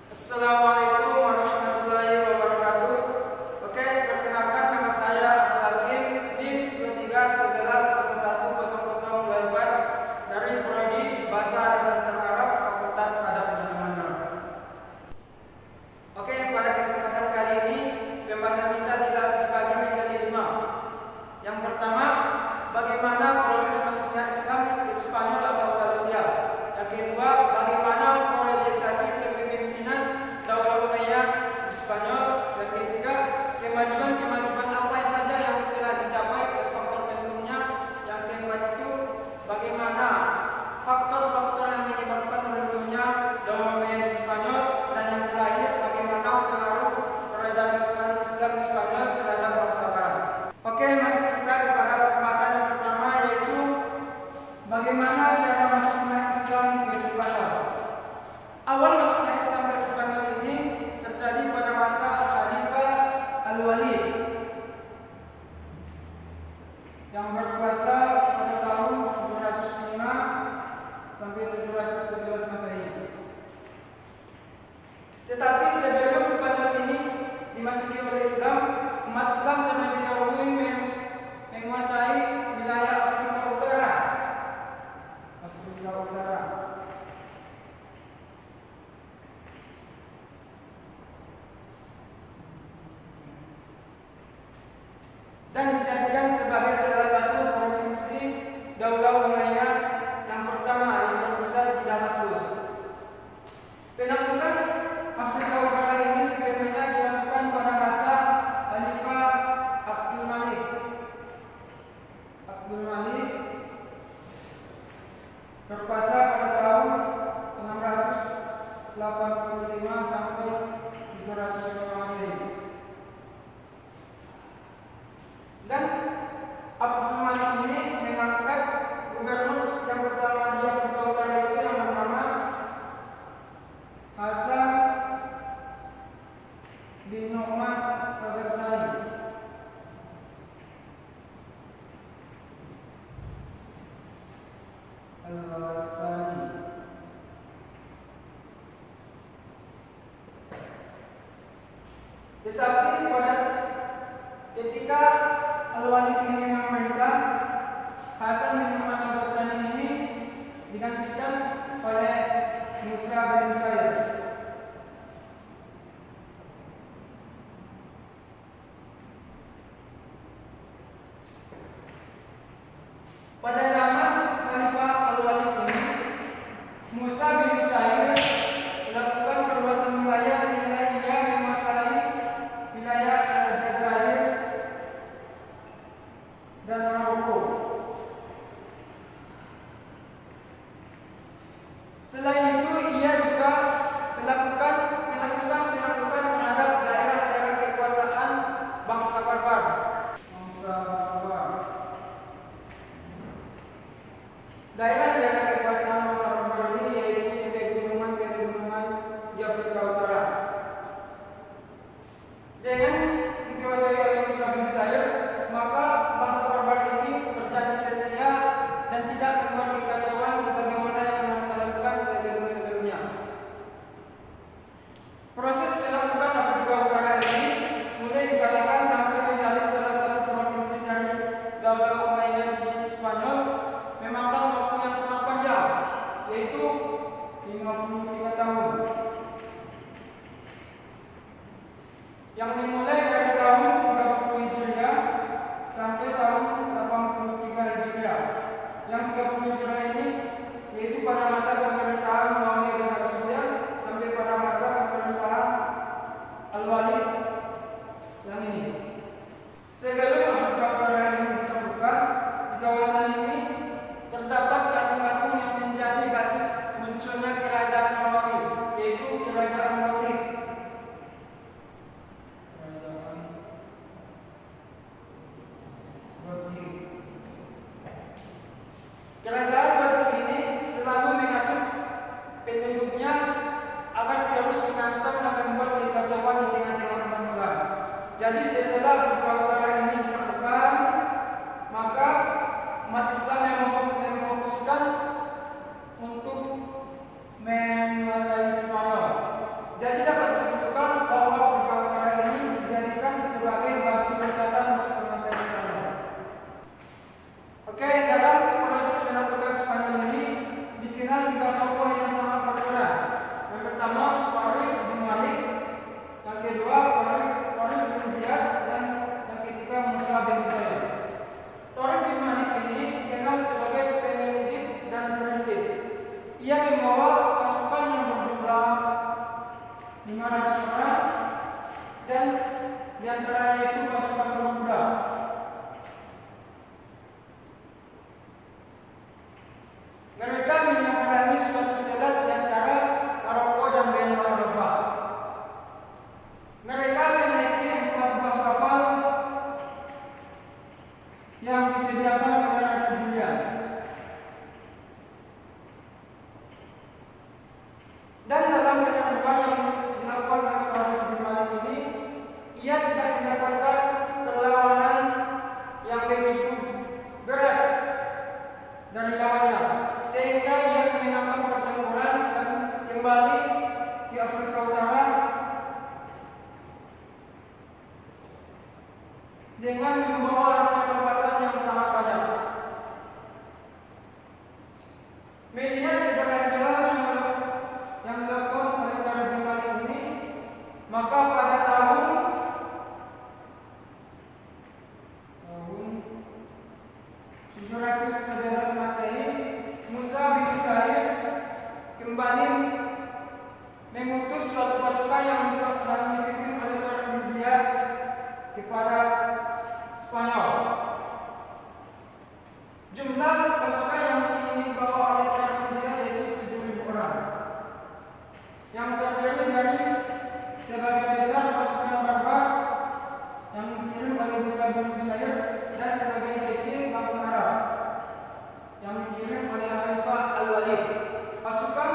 Assalamualaikum warahmatullahi wabarakatuh. Oke, perkenalkan nama saya Abdul Hakim, NIM 2311010024 dari Prodi Bahasa dan Sastra Arab Fakultas Adab dan Manara. Oke, pada kesempatan kali ini pembahasan kita dibagi menjadi 5. Yang pertama, bagaimana proses masuknya Islam ke Spanyol atau Andalusia. Yang kedua, bagaimana modernisasi kepemimpinan Daulah Umayyah di Spanyol. Yang ketiga, kemajuan apa saja yang telah dicapai dan faktor pendukungnya. Yang keempat itu, bagaimana faktor-faktor yang menyebabkan runtuhnya Daulah Umayyah di Spanyol. Dan yang terakhir, bagaimana pengaruh peradaban Islam di Spanyol terhadap bangsa Barat. Oke, masuk kita kepada pembacaan yang pertama, yaitu bagaimana cara masuknya Islam ke Spanyol. Awal masuknya Islam ke Spanyol ini terjadi pada masa Khalifah Al-Walid yang berkuasa pada tahun 705 sampai 711 Masehi. Tetapi sebelum Spanyol ini dimasuki oleh Islam, umat Islam terlebih dahulu menguasai wilayah Afrika Utara. Dan dijadikan sebagai salah satu provinsi Daulah Umayyah yang pertama yang berpusat di Damaskus. Penaklukan Afrika Utara ini sebenarnya dilakukan pada masa Khalifah Abdul Malik berkuasa pada tahun 685 sampai 705 Masehi. Dan Abdul Malik ini mengangkat gubernur yang pertama di Afrika Utara itu yang bernama Hasan bin Nu'man Al-Ghassani. Tetapi pada ketika Al-Walid ini memerintah, Hasan bin Nu'man Al-Ghassani ini digantikan oleh Musa bin Sayyid. Pada zaman Khalifah Al-Walid ini, Musa bin Sayyid melakukan perluasan wilayah sehingga ia menguasai wilayah Aljazair dan Maroko. Selain itu, ia juga melakukan terhadap daerah-daerah kekuasaan bangsa barbar. Daerah-daerah kekuasaan bangsa barbar ini yaitu di pegunungan di Afrika Utara. Dengan dikuasai oleh Musa bin Sayyid, maka bangsa barbar ini terjadi setia dan tidak membuat kekacauan sebagaimana yang mereka lakukan sebelum-sebelumnya. Proses penaklukan Afrika Utara ini mulai dikatakan sampai menjadi salah satu provinsi dari Daulah Umayyah di Spanyol memakan waktu yang sangat panjang, yaitu 53 tahun, yang dimulai Jadi setelah Afrika Utara ini ditaklukkan, maka umat Islam yang memfokuskan untuk menguasai Spanyol. Jadi dapat disebutkan bahwa Afrika Utara ini dijadikan sebagai batu loncatan untuk menguasai Spanyol. Oke, dalam proses penaklukan Spanyol ini dikenal tiga tokoh yang sangat berperan. Yang pertama, Taarif bin Malik. Yang kedua, Taarif bin Ziyad. Dan yang ketiga, Musa bin Ziyad. Taarif bin Malik ini dikenal sebagai penyelidik dan perintis. Ia membawa pasukan yang berjumlah 500 orang dan diantaranya itu pasukan berkuda. Mereka menyeberangi suatu selat di antara Maroko dan Benua. Mereka menaiki 4 buah kapal yang disediakan oleh Ratu Julia. Dan dalam penyeberangan yang dilakukan oleh Taarif bin Malik ini, ia tidak mendapatkan perlawanan yang begitu berat dari lawannya, sehingga ia memenangkan pertempuran dan kembali di Afrika Utara dengan membawa harta rampasan yang sangat banyak. Melihat keberhasilan yang dilakukan oleh Taarif bin Malik ini, maka pada tahun 711 Masehi, Musa bin Sa'id kembali mengutus suatu pasukan yang dipimpin oleh Taarif bin Ziyad kepada Spanyol. Jumlah pasukan yang dibawa oleh Taarif bin Ziyad yaitu 7.000 orang, yang terdiri dari sebagian besar pasukan barbar yang dikirim oleh Musa bin Sa'id dan sebagian kecil bangsa Arab yang dikirim oleh Khalifah Al-Walid. Pasukan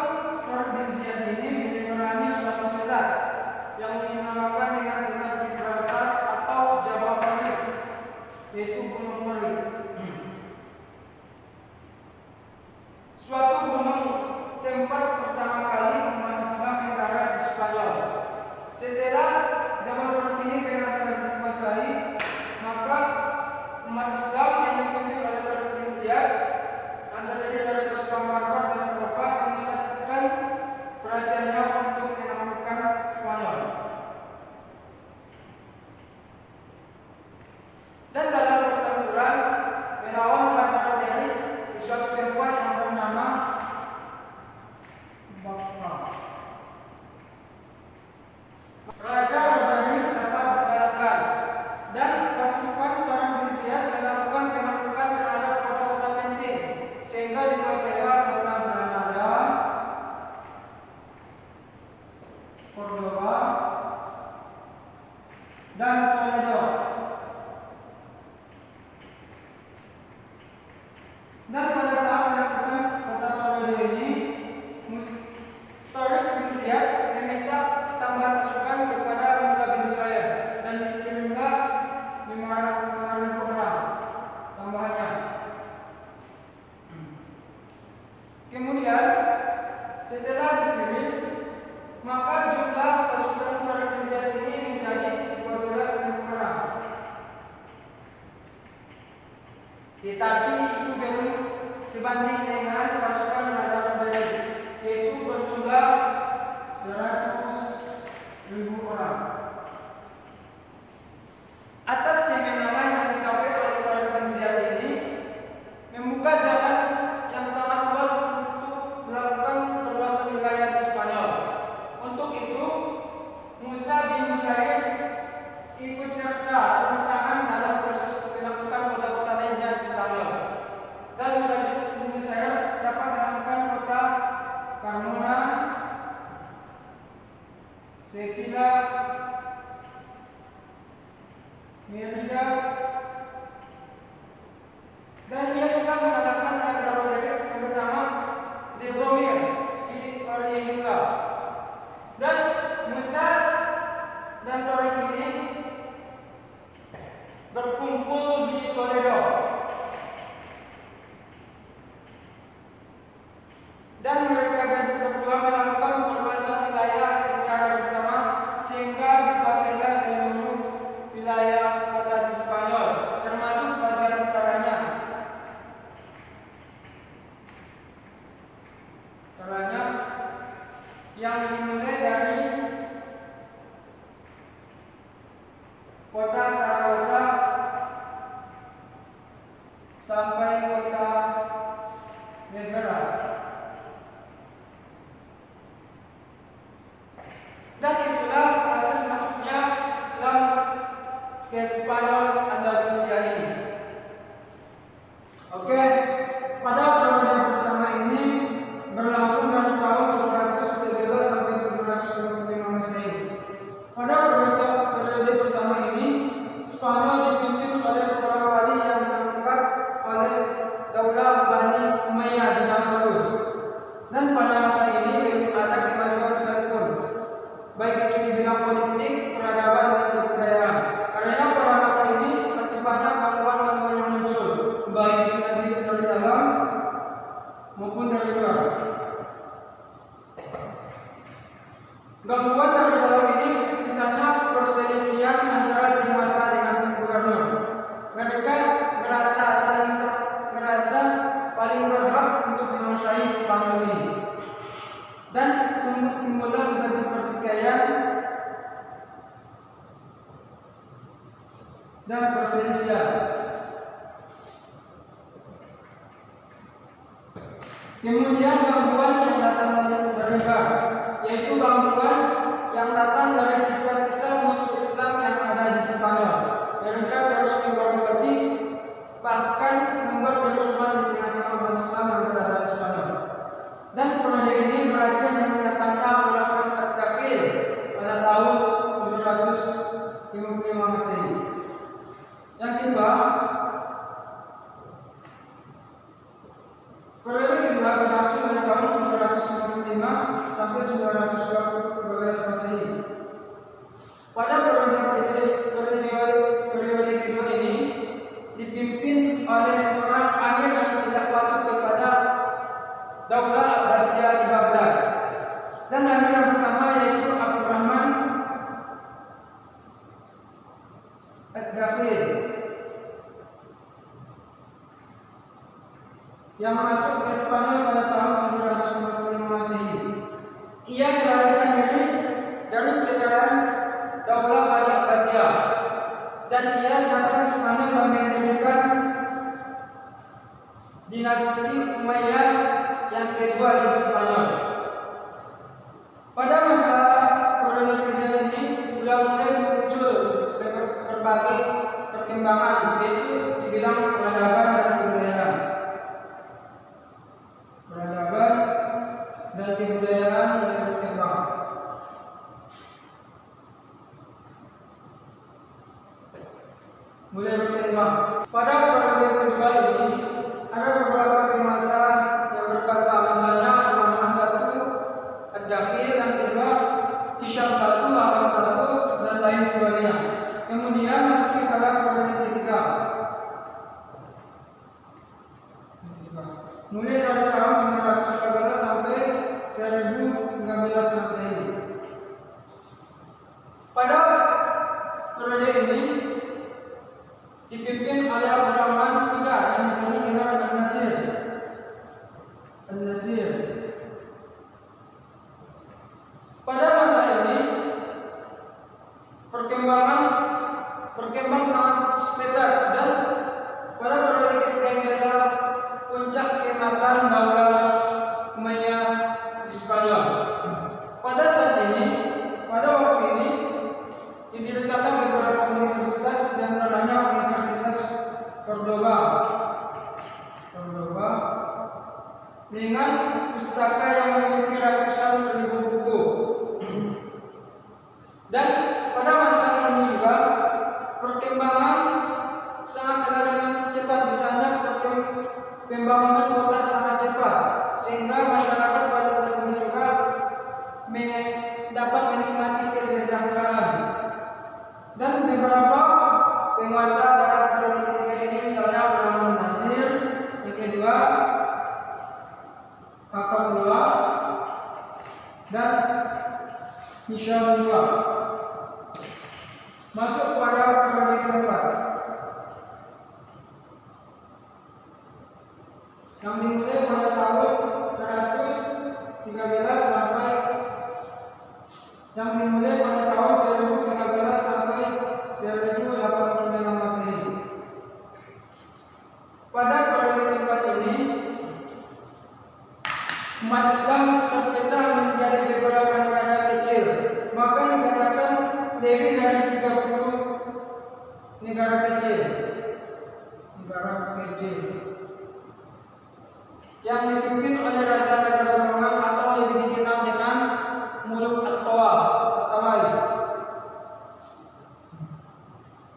Taarif bin Ziyad ini menyeberangi suatu selat yang dinamakan dengan selat Gibraltar atau Jabal Tariq, yaitu Gunung Tariq. Suatu gunung tempat pertama kali umat Islam mendarat di Spanyol. Setelah Jabal Tariq ini benar-benar dikuasai, maka umat Islam yang dipimpin oleh Taarif bin Ziyad dan terdiri dari pasukan barbar dan Eropa memusatkan perhatiannya untuk menaklukkan Spanyol. Dan dalam pertempuran melawan Raja Roderick di suatu tempat yang bernama Bakka, Raja Roderick dapat dikalahkan dan pasukan Taarif bin Ziyad melakukan penaklukan terhadap kota-kota penting sehingga dikuasai oleh Granada, Cordoba, dan Toledo. Dan pada saat melakukan kota Toledo ini, Taarif bin Ziyad meminta tambahan pasukan kepada Musa bin Sa'id dan dikirimlah 5.000 orang tambahannya. Kemudian setelah dikirim, maka jumlah pasukan Taarif bin Ziyad ini menjadi 12.000 orang. Tetapi itu belum sebanding dengan pasukan Raja Roderick, yaitu berjumlah 100.000 orang. Atas kemenangan yang dicapai oleh Taarif bin Ziyad ini membuka jalan yang sangat luas untuk melakukan perluasan wilayah di Spanyol. Untuk itu, Musa bin Sa'id ikut serta turun tangan dalam proses penaklukan kota-kota lainnya di Spanyol. Dan Musa bin Sa'id dapat melakukan kota Carmona, Sevilla, Merida, dan ia juga mengalahkan Raja Roderick yang bernama De Bromir di Orihuela. Dan Musa dan Taarif ini wilayah kota di Spanyol, termasuk bagian utaranya. Yang dimulai dari kota Saragossa sampai kota Nevada. Dan itulah proses masuknya Islam ke Spanyol Andalusia ini. Oke, pada periode pertama ini berlangsung dari tahun 711 sampai 725 Masehi. Pada periode pertama ini, Spanyol dipimpin oleh seorang wali yang diangkat oleh Daulah Bani Umayyah di Damaskus. Dan pada masa ini belum ada kemajuan sekalipun, baik itu di bidang politik, peradaban, dan kebudayaan. Karena pada masa ini masih banyak gangguan-gangguan yang muncul, baik itu dari dalam maupun dari luar. Gangguan dari dalam ini misalnya perselisihan antara penguasa dengan gubernur. Mereka merasa paling berhak untuk menguasai Spanyol ini. Dan timbullah sebuah pertikaian dan perselisihan. Kemudian gangguan yang datang dari luar, yaitu gangguan yang datang dari sisa-sisa musuh Islam yang ada di Spanyol. Mereka terus menggerogoti, bahkan membuat kerusuhan di tengah-tengah umat Islam yang berada di Spanyol. Dan periode ini berakhir dengan datangnya Khilafah Ad-Dakhil pada tahun 755 Masehi. Yang kedua, periode kedua berlangsung dari tahun 795 sampai 912 Masehi. Pada periode kedua ini dipimpin oleh seorang amir yang tidak patuh kepada Daulah Abbasiyah di Baghdad. Dan amir yang pertama yaitu Abdurrahman Ad-Dakhil yang masuk ke Spanyol pada tahun 755 Masehi. Ia melarikan diri dari kejaran Daulah Bani Abbasiyah dan ia datang ke Spanyol dan mendirikan dinasti Umayyah yang kedua di Spanyol. Pada masa periode kedua ini mulai muncul berbagai perkembangan, yaitu di bidang peradaban dan kebudayaan. Peradaban dan kebudayaan mulai berkembang. Pada periode kedua ini ada beberapa penguasa yang berkuasa, misalnya Abdurrahman I Ad-Dakhil, yang kedua Hisham I, Hakan I, dan lain sebagainya. Kemudian masuk pada periode ketiga, mulai dari tahun 912 sampai 1013 Masehi. Pada periode ini dipimpin oleh Abdurrahman III yang dikenal dengan An-Nasir. Pada masa ini perkembang sangat pesat, dan pada periode ketiga ini adalah puncak keemasan Daulah Umayyah di Spanyol. Pada waktu ini didirikanlah beberapa universitas, yang antaranya Universitas Cordoba dengan pustaka yang memiliki ratusan ribu buku. Dan pada masa ini juga perkembangan sangat dengan cepat, misalnya pembangunan kota sangat cepat, sehingga masyarakat pada saat ini juga dapat menikmati kesejahteraan. Dan beberapa penguasa pada periode ketiga ini misalnya Abdurrahman Nasir, yang kedua Hakan II, dan Hisham II. Masuk pada periode umat Islam terpecah menjadi beberapa negara kecil. Maka dikatakan lebih dari 30 negara kecil. Yang dipimpin oleh raja-raja Romawi atau lebih dikenal dengan Muluk at-Tawaif.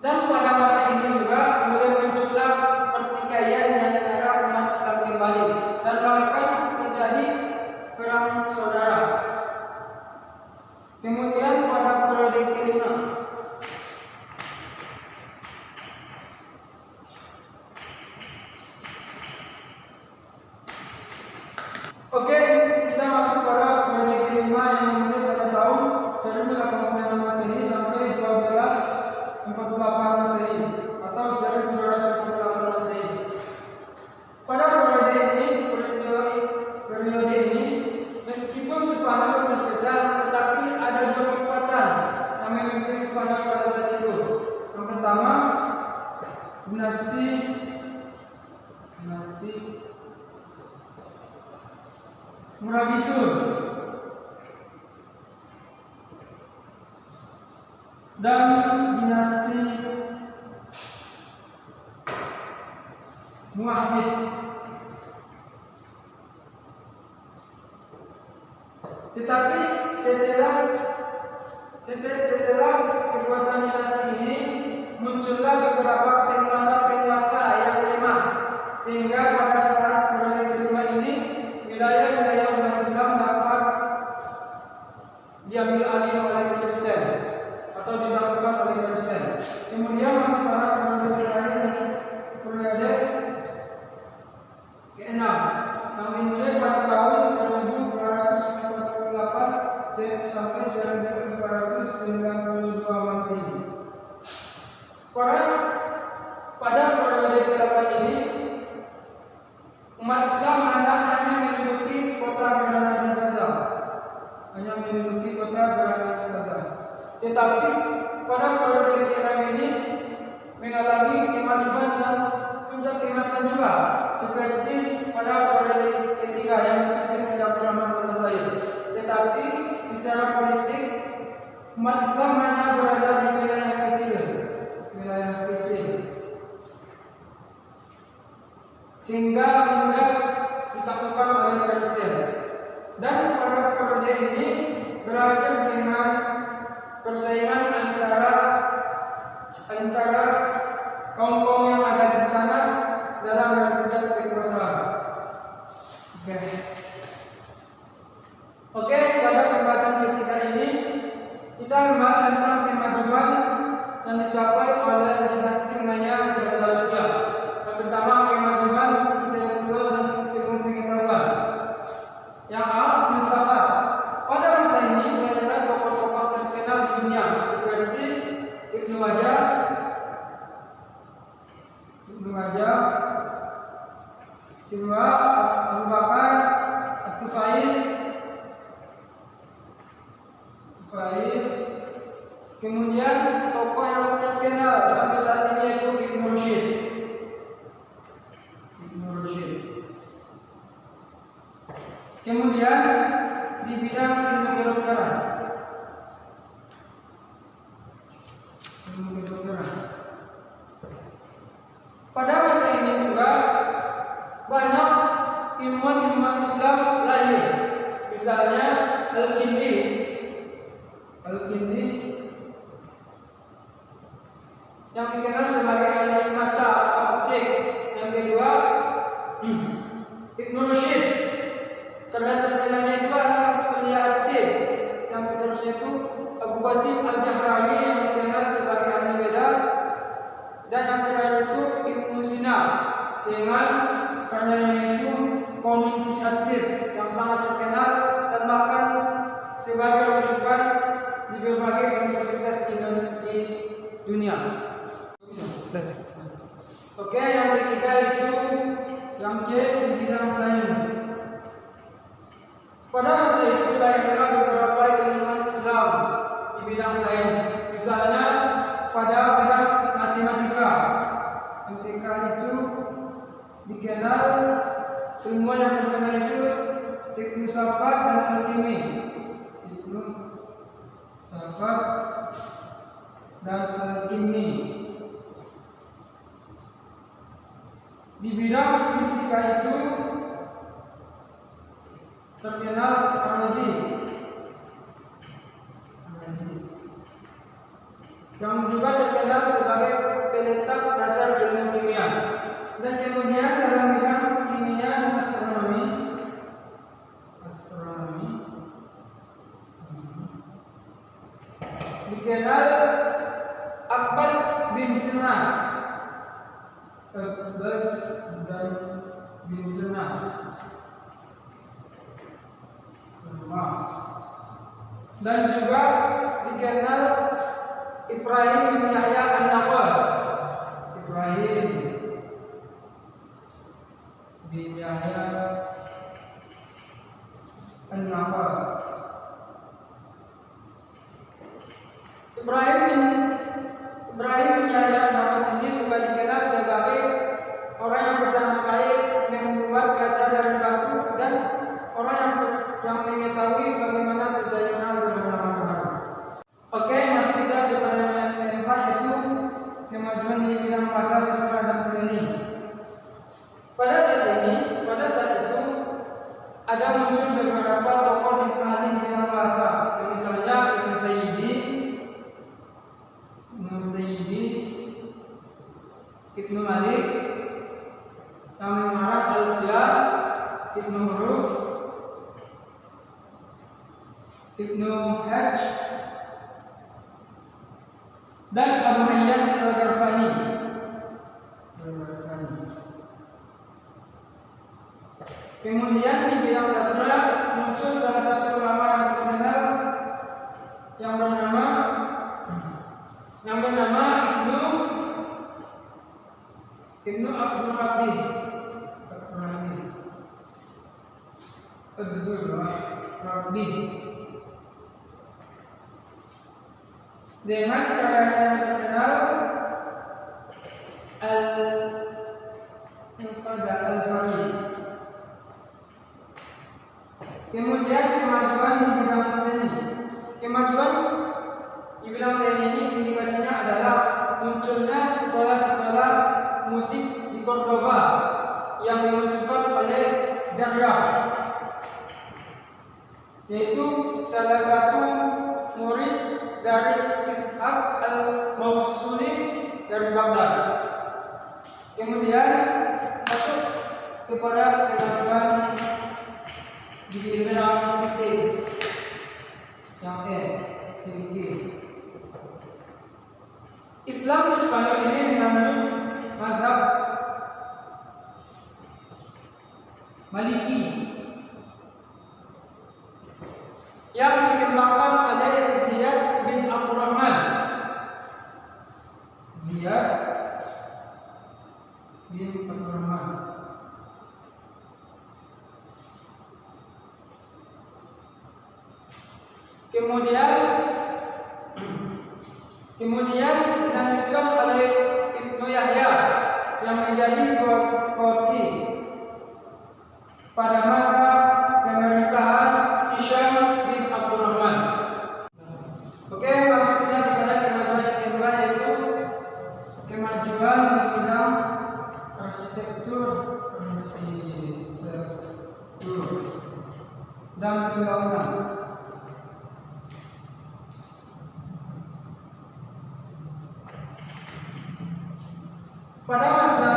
Dan pada masa ini juga mulai muncullah pertikaian di antara umat Islam kembali dan bahkan terjadi perang saudara. Kemudian pada periode kelima, oke, kita masuk pada periode kelima yang dimulai pada tahun 1086 Masehi sampai 1248 Masehi atau 1248 Masehi. Pada periode ini, meskipun Spanyol terpecah, tetapi ada dua kekuatan yang memimpin Spanyol pada saat itu. Yang pertama, dinasti Murabitun dan dinasti Muawiyah. Tetapi setelah kekuasaan dinasti ini muncullah beberapa penguasa yang lemah, sehingga pada saat periode kelima ini wilayah-wilayah umat Islam dapat diambil alih oleh Kristen atau ditaklukkan oleh Kristen. Kemudian masuk pada periode terakhir, periode ke-6 yang dimulai pada tahun 1248 sampai 1492 Masehi. Pada periode ke-8 ini umat Islam hanya menduduki kota Granada saja. Tetapi pada periode ke-6 ini mengalami kemajuan dan puncak keemasan juga, seperti pada periode ketiga yang dipimpin oleh Abdurrahman bin Nasir. Tetapi secara politik umat Islam hanya berada di wilayah kecil, sehingga mudah ditaklukkan oleh Kristen. Dan pada periode ini berakhir dengan persaingan antara kaum-kaum yang ada di sana dalam merebutkan kekuasaan. Oke, pada pembahasan ketiga ini kita membahas tentang kemajuan yang dicapai oleh dinasti Umayyah di Andalusia. Yang pertama, kemajuan intelektual dan ilmu pengetahuan. Yang A, filsafat. Pada masa ini banyak tokoh-tokoh terkenal di dunia seperti Ibnu Majah, kedua Abu Bakar At-Tufail, kemudian tokoh yang terkenal sampai saat ini yaitu Ibnu Rushd. Kemudian di bidang ilmu kedokteran, pada masa ini juga banyak ilmuwan Islam lain, misalnya Al-Kindi yang dikenal sebagai ahli mata atau optik. Yang kedua, Ibnu Rushd, terkenalnya itu adalah peneliti. Yang seterusnya itu Abu Qasim Al-Jahrawi yang dikenal sebagai ahli beda. Dan yang terakhir itu Ibnu Sina dengan karyanya itu Qanun fi at-Tibb yang sangat terkenal dan bahkan sebagai rujukan di berbagai universitas di dunia. Oke, yang ketiga itu yang C, di bidang sains. Pada masa itu lahirlah beberapa ilmuwan Islam di bidang sains. Misalnya pada bidang matematika, MTK itu dikenal ilmuwan yang terkenal itu Ibnu fisika itu terkenal Razi, yang juga terkenal sebagai peletak dasar ilmu kimia. Dan kemudian dalam bidang kimia dan astronomi dikenal Abbas bin Firnas. Dan juga dikenal Ibrahim bin Yahya An-Naqas. Ibrahim bin Yahya An-Naqas. Ibrahim bin Yahya An-Naqas ini juga dikenal sebagai orang yang pertama kali membuat kaca dari batu dan orang yang mengetahui bagaimana perjalanan berhala matahari. Oke, masuk kita ke pertanyaan keempat, yaitu kemajuan di bidang bahasa, sastra dan seni. Pada saat itu ada muncul beberapa tokoh dikenali di bidang bahasa, misalnya Ibnu Sayyidi, Ibnu Malik, yang mengarang Alfiyah, Ibnu Huruf, Ibnu Hajj, dan Abu Hayyan Al-Gharfani. Kemudian di bidang sastra muncul salah satu ulama yang terkenal yang bernama Ibnu Abdul Rabbi dengan karya yang terkenal Al-Fani. Kemudian kemajuan di bidang seni. Kemajuan di bidang seni ini indikasinya adalah munculnya sekolah-sekolah musik di Cordoba yang dimunculkan oleh Daryah, yaitu salah satu murid dari Ishaq al-Mausuli dari Baghdad. Kemudian masuk kepada kemajuan di bidang fikih, yang fikih. Islam di Spanyol ini menganut mazhab Maliki yang dikembangkan oleh Ziyad bin Abdurrahman. Kemudian dilanjutkan oleh Ibnu Yahya yang menjadi qadhi pada masa pemerintahan Hisham bin Abdurrahman. Oke, masuknya kepada kemajuan yang kedua, yaitu kemajuan di bidang arsitektur dan pembangunan. Pada masa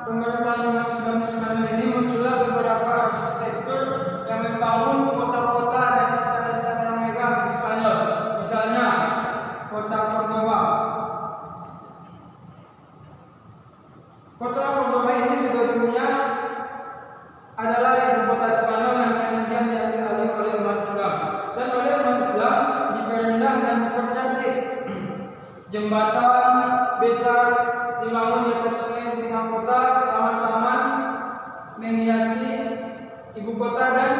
pemerintahan Islam ini muncullah beberapa arsitektur yang membangun kota-kota dan istana-istana yang megah di Spanyol. Misalnya kota Cordoba. Kota Cordoba ini sebelumnya adalah ibu kota Spanyol yang kemudian diambil alih oleh umat Islam. Dan oleh umat Islam diperindah dan dipercantik. Jembatan besar dibangun di atas sungai di tengah kota, taman-taman menghiasi ibu kota, dan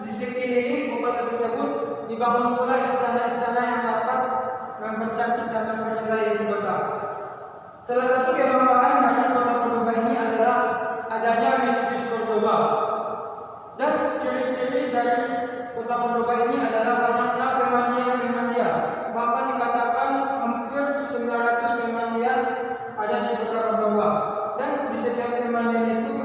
di sekeliling ibu kota tersebut dibangun pula istana-istana yang dapat mempercantik dan memperindah ibu kota. Salah satu kebanggaan dari kota Cordoba ini adalah adanya Masjid Cordoba. Dan ciri-ciri dari kota Cordoba ini adalah banyaknya pemandian-pemandian. Bahkan dikatakan hampir 900 pemandian ada di kota Cordoba, dan di setiap pemandian itu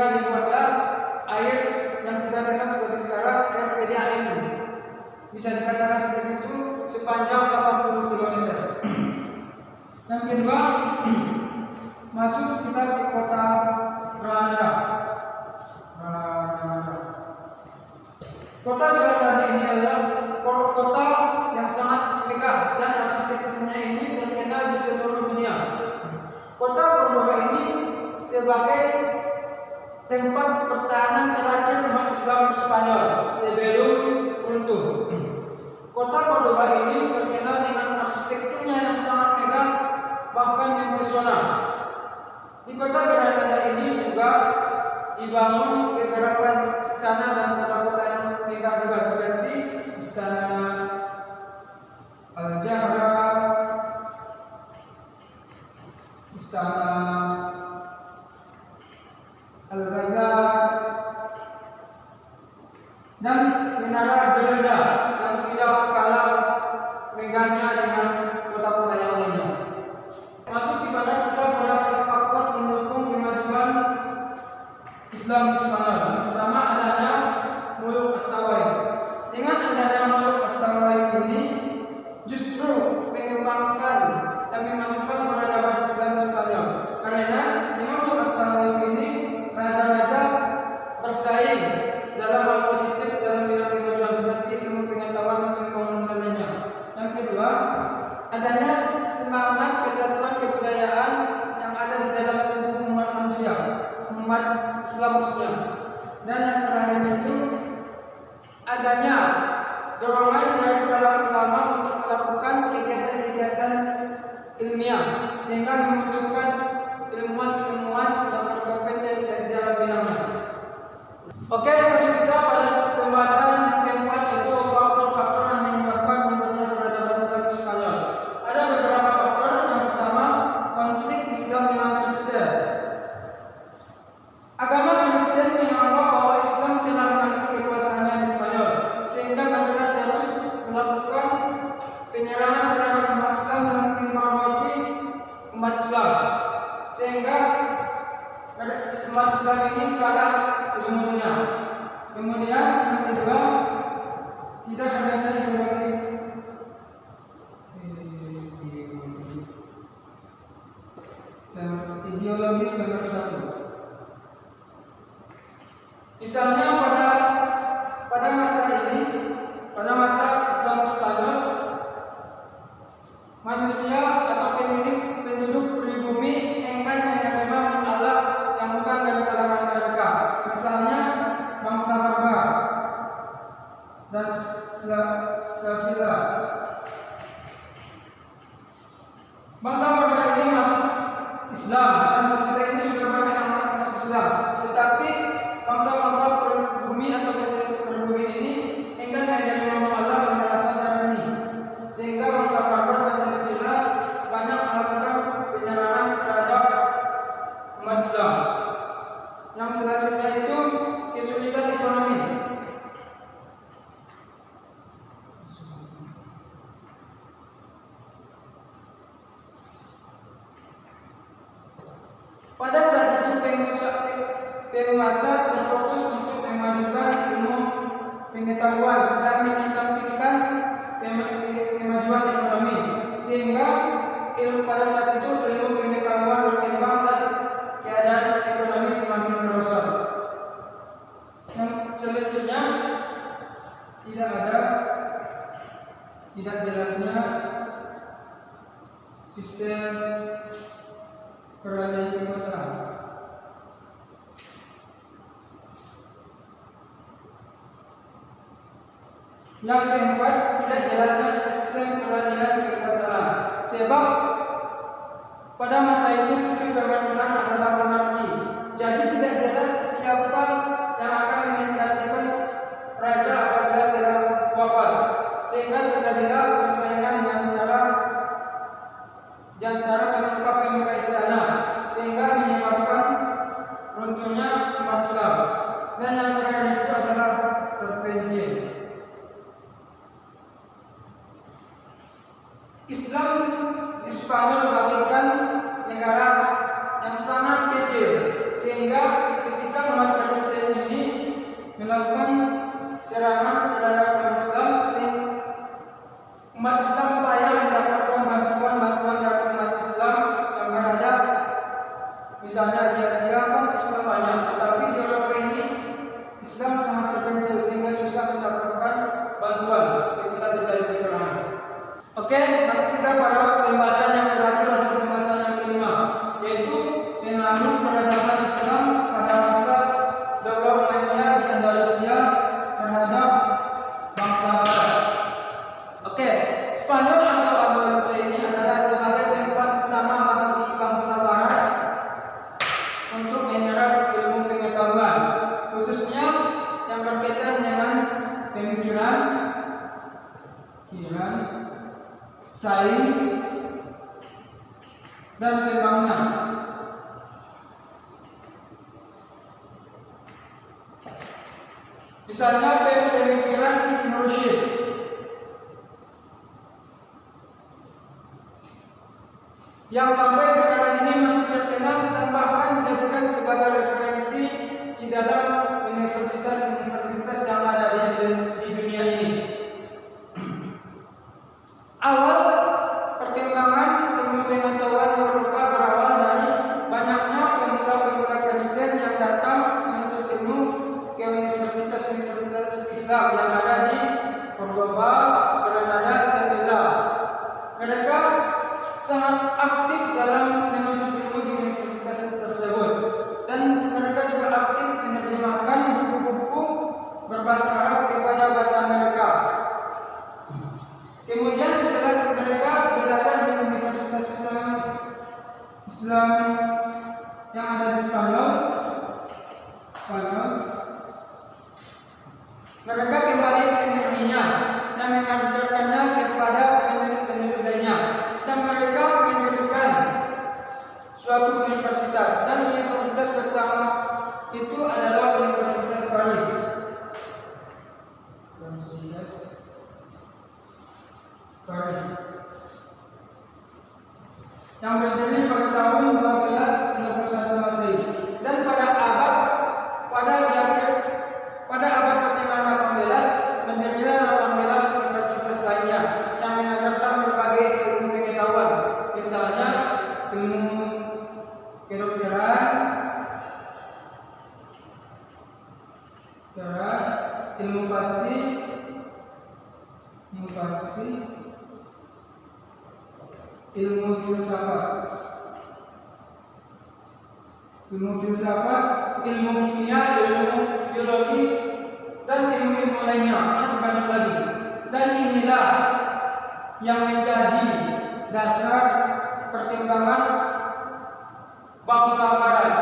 sehingga dibuatlah air yang kita kenal sebagai sekarang air PDAM. Bisa dikatakan seperti itu, sepanjang 80 km. Yang kedua, masuk kita ke kota Granada. Kota Granada ini adalah kota yang sangat megah dan arsitekturnya ini terkenal di seluruh dunia. Kota Cordoba ini sebagai tempat pertahanan terakhir umat Islam Spanyol sebelum runtuh. Kota Cordoba ini terkenal dengan arsitekturnya yang sangat megah, bahkan mempesona. Di kota Granada ini juga dibangun beberapa istana dan kota-kota yang megah juga, seperti Istana Al-Jahra, Istana Al-Ghazal, dan Menara Gerda yang tidak kalah megahnya dengan kota-kota yang lainnya. Masuk di mana kita pada faktor mendukung kemajuan Islam di Spanyol. Yang pertama adanya Muluk At-Tawaif. Dengan adanya Muluk At-Tawaif ini justru mengembangkan dan memajukan peradaban Islam di Spanyol. Karena dengan Muluk At-Tawaif ini raja-raja bersaing dalam hal positif dalam bidang kemajuan seperti ilmu pengetahuan dan pembangunan lainnya. Yang kedua, adanya semangat kesatuan kebudayaan yang ada di dalam tubuh umat manusia, umat Islam maksudnya. Dan yang terakhir itu adanya dorongan dari para ulama untuk melakukan kegiatan-kegiatan ilmiah sehingga memunculkan ilmuwan-ilmuwan yang berkompeten di dalam bidangnya. Oke, masuk kita pada pembahasan yang keempat, yaitu faktor-faktor yang menyebabkan mundurnya peradaban Islam di Spanyol. Ada beberapa faktor. Yang pertama, konflik Islam dengan Kristen. Agama Kristen menganggap bahwa Islam telah mengambil kekuasaannya di Spanyol, sehingga mereka terus melakukan penyerangan terhadap umat Islam dan memergoki umat Islam, sehingga umat Islam ini kalah ujung-ujungnya. Kemudian yang kedua, tidak adanya ideologi pemersatu. Misalnya pada masa ini, pada masa Islam Spanyol, manusia atau penduduk pribumi enggan menerima Allah yang bukan dari kalangan mereka. Misalnya bangsa barbar dan Slavila. Bangsa barbar ini masuk Islam dan Slavila ini juga banyak yang masuk Islam. Tetapi bangsa-bangsa pribumi atau penduduk pribumi ini enggan menerima Allah yang berasal dari ini, sehingga bangsa barbar dan Slavila banyak melakukan penyerangan terhadap umat Islam. Yang selanjutnya itu kesulitan ekonomi. Pada saat itu penguasa berfokus untuk memajukan ilmu pengetahuan dan mengesampingkan kemajuan ekonomi, sehingga pada saat itu ilmu pengetahuan berkembang dan keadaan ekonomi semakin merosot. Yang selanjutnya tidak jelasnya sistem peralihan kekuasaan. Yang keempat, tidak jelasnya sistem peralihan kekuasaan. Sebab pada masa itu sistem pemerintahan adalah monarki. Jadi tidak jelas siapa yang akan menggantikan raja apabila telah wafat. Sehingga terjadilah persaingan di antara pemuka-pemuka istana, sehingga menyebabkan runtuhnya umat Islam. Dan yang terakhir itu adalah terpencil. Islam di Spanyol bagaikan negara yang sangat kecil, sehingga ketika sains, dan pembangunan. Misalnya pemikiran Ibn Rushd yang sampai sekarang ini masih terkenal dan bahkan dijadikan sebagai referensi di dalam universitas-universitas yang ada di dunia ini. Awal perkembangan ilmu pengetahuan Eropa berawal dari banyaknya pemuda-pemuda Kristen yang datang menuntut ilmu ke universitas-universitas Islam yang ada di Cordoba, Granada, Sevilla. Mereka sangat aktif dalam menuntut ilmu di universitas tersebut, dan mereka juga aktif menerjemahkan buku-buku berbahasa Arab kepada bahasa mereka. Kemudian setelah mereka belajar di universitas Islam yang ada di Spanyol, mereka kembali ke negerinya dan mengajarkannya kepada penduduk lainnya, dan mereka mendirikan suatu universitas, dan universitas pertama itu adalah Universitas Paris. Yang berdiri pada tahun 1261 Masehi, dan pada abad pertengahan 18 mendirilah 18 universitas lainnya yang mengajarkan berbagai ilmu pengetahuan, misalnya ilmu kedokteran, ilmu pasti, ilmu filsafat, ilmu kimia, ilmu biologi, dan ilmu lainnya, masih banyak lagi. Dan inilah yang menjadi dasar pertimbangan bangsa Barat